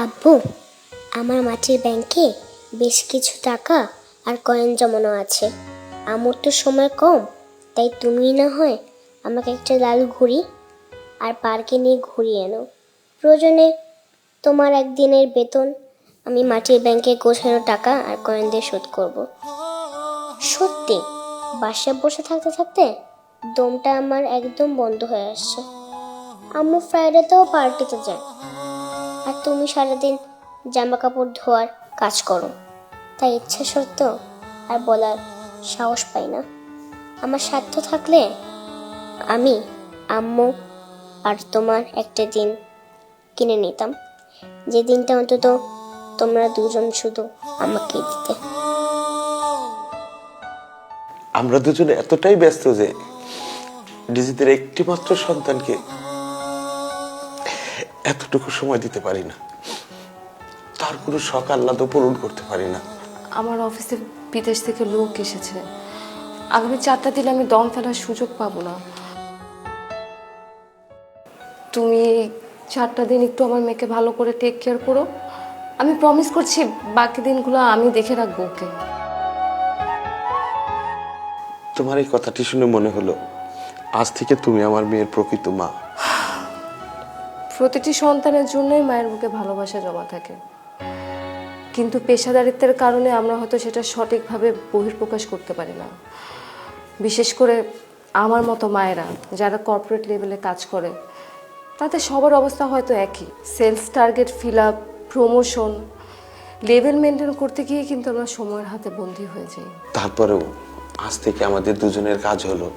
আব্বু, আমার মাটির ব্যাংকে বেশ কিছু টাকা আর কয়েন জমানো আছে। আমার তো সময় কম, তাই তুমি না হয় আমাকে একটা লাল ঘুড়ি আর পার্কে নিয়ে ঘুরিয়ে এনো। প্রয়োজনে তোমার একদিনের বেতন আমি মাটির ব্যাংকে গোছানো টাকা আর কয়েন দিয়ে শোধ করব। সত্যি বাসায় বসে থাকতে থাকতে দমটা আমার একদম বন্ধ হয়ে আসছে। আম্মু ফ্রাইডেতেও পার্টিতে যায়, আর তুমি সারাদিন জামা কাপড় ধোয়ার কাজ করো, তাই ইচ্ছা সত্ত্বেও আর বলার সাহস পাই না। আমার সাধ্য থাকলে আমি আম্মু আর তোমার একটা দিন কিনে নিতাম, যে দিনটা অন্তত তোমরা দুজন শুধু আমাকে দিতে। আমরা দুজনে এতটাই ব্যস্ত যে নিজেদের একটি মাত্র সন্তানকে এতটুকু সময় দিতে পারি না, তার কোনো শখ আহ্লাদ পূরণ করতে পারি না। আমার অফিসে বিদেশ থেকে লোক এসেছে, আগামী 4টা দিন আমি দম ফেলার সুযোগ পাবো না। তুমি 4টা দিন একটু আমার মেয়েকে ভালো করে টেক কেয়ার করো। আমি প্রমিস করছি বাকি দিনগুলো আমি দেখে রাখবো ওকে। তোমার এই কথাটি শুনে মনে হলো আজ থেকে তুমি আমার মেয়ের প্রকৃত মা। প্রতিটি সন্তানের জন্যই মায়ের বুকে ভালোবাসা জমা থাকে, কিন্তু পেশাদারিত্বের কারণে আমরা হয়তো সেটা সঠিকভাবে বহিঃপ্রকাশ করতে পারি না। বিশেষ করে আমার মতো মায়েরা যারা কর্পোরেট লেভেলে কাজ করে, তাদের সবার অবস্থা হয়তো একই। Sales target fill up, promotion, level maintain করতে গিয়ে কিন্তু আমরা সময়ের হাতে বন্দী হয়ে যাই। তারপরেও আজ থেকে আমাদের দুজনের কাজ হলো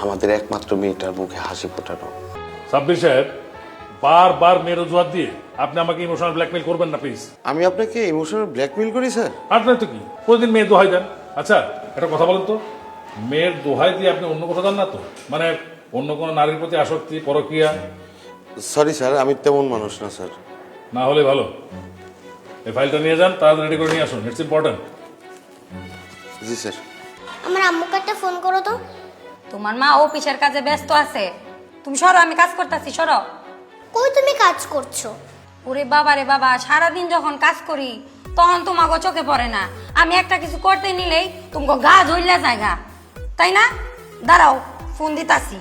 আমাদের একমাত্র মেয়েটার মুখে হাসি ফোটানো। সাব্বির সাহেব, বারবার মেয়ের অজুহাত দিয়ে আপনি আমাকে ইমোশনাল ব্ল্যাকমেইল করবেন না প্লিজ। আমি আপনাকে ইমোশনাল ব্ল্যাকমেইল করি স্যার? আপনার তো কি প্রতিদিন মেয়ের দোহাই দেন। আচ্ছা একটা কথা বলেন তো, মেয়ের দোহাই দিয়ে আপনি অন্য কথা দেন না তো? মানে অন্য কোনো নারীর প্রতি আসক্তি, পরকীয়া? সরি স্যার, আমি তেমন মানুষ না স্যার। না হলে ভালো, এই ফাইলটা নিয়ে যান, তাড়াতাড়ি রেডি করে নিয়ে আসুন, ইটস ইম্পর্টেন্ট। G sir. আমার আম্মুকে একটা ফোন করো তো। তোমার মা অফিসের কাজে ব্যস্ত আছে, তুমি সরো, আমি কাজ করতেছি, সরো। কই তুমি কাজ করছো? ওরে বাবা রে বাবা, সারাদিন যখন কাজ করি তখন তোমাকে চোখে পড়ে না। আমি একটা কিছু করতে নিলেই তোমাকে গা ঝুললে জায়গা, তাই না? দাঁড়াও, ফোন দিতাছি।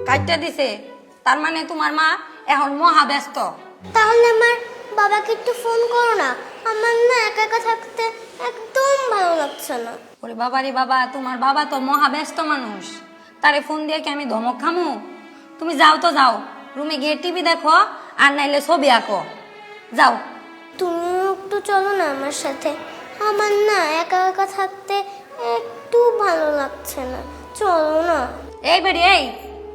কাটতে দিছে, তার মানে তোমার মা এখন মহা ব্যস্ত। তাহলে আমার বাবাকে একটু ফোন করো না, আমার না একা একা থাকতে একদম ভালো লাগছে না। ওরে বাবা রে বাবা, তোমার বাবা তো মহা ব্যস্ত মানুষ, তারে ফোন দিয়ে কি আমি ধমক খামু? তুমি যাও তো যাও, রুমে গিয়ে টিভি দেখো আর নাইলে ছবি আঁকো, যাও। তুমিও একটু চলো না আমার সাথে, আমার না একা একা থাকতে একটু ভালো লাগছে না, চলো না। এই বেরি, এই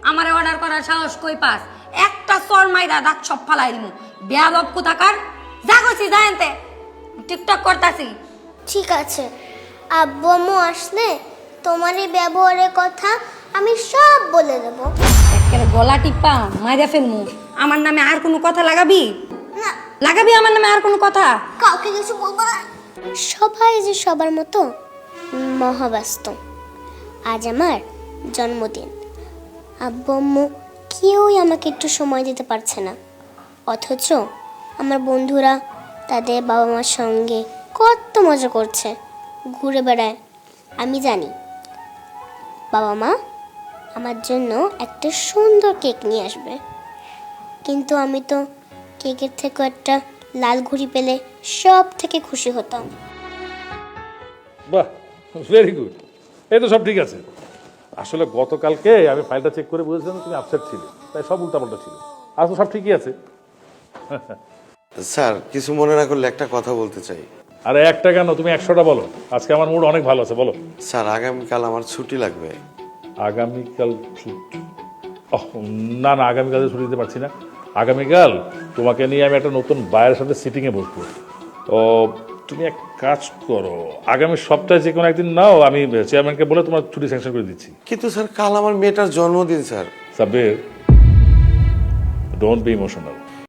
আমারে অর্ডার করার সাহস কই পাস? একটা চর মাইরা দাঁত সব ফালাই দিমু, বেয়াদব কোথাকার। যা কইছি জানতে, টিকটক করতাছি। ঠিক আছে, আব্বু আম্মু আসলে তোমার এই ব্যবহারের কথা আমি সব বলে দেবো। একেবারে গলা টিপা মাইরা ফেলমু। আমার নামে আর কোনো কথা লাগাবি? না, লাগাবি আমার নামে আর কোনো কথা? কাউকে কিছু বলবো না। সবাই যে সবার মতো মহাব্যস্ত। আজ আমার জন্মদিন, আব্বু আম্মু কেউই আমাকে একটু সময় দিতে পারছে না, অথচ আমার বন্ধুরা তাদের বাবা মার সঙ্গে কত মজা করছে, ঘুরে বেড়ায়। আমি জানি বাবা মা আমার জন্য একটা সুন্দর কেক নিয়ে আসবে, কিন্তু আমি তো কেকের থেকে একটা লাল ঘুড়ি পেলে সব থেকে খুশি হতাম। বাহ, ভেরি গুড, এই তো সব ঠিক আছে। আসলে গতকালকে আমি ফাইলটা চেক করে বুঝেছিলাম তুমি আপসেট ছিলে, তাই সব উল্টাপাল্টা ছিল। আজ তো সব ঠিকই আছে। স্যার, কিছু মনে না করলে একটা কথা বলতে চাই। আরে একটা কেন, তুমি 100টা বলো, আজকে আমার মুড অনেক ভালো আছে, বলো। স্যার, আগামীকাল আমার ছুটি লাগবে। আগামীকাল ছুটি? ওহ না না, আগামীকাল ছুটি দিতে পারছি না। আগামীকাল তোমাকে নিয়ে আমি একটা নতুন বায়ের সাথে সিটিংয়ে বসবো। তো তুমি এক কাজ করো, আগামী সপ্তাহে যে কোনো একদিন নাও, আমি চেয়ারম্যানকে বলে তোমার ছুটি স্যাংশন করে দিচ্ছি। কিন্তু স্যার, কাল আমার মেয়েটার জন্মদিন sir. Sabbir, don't be emotional.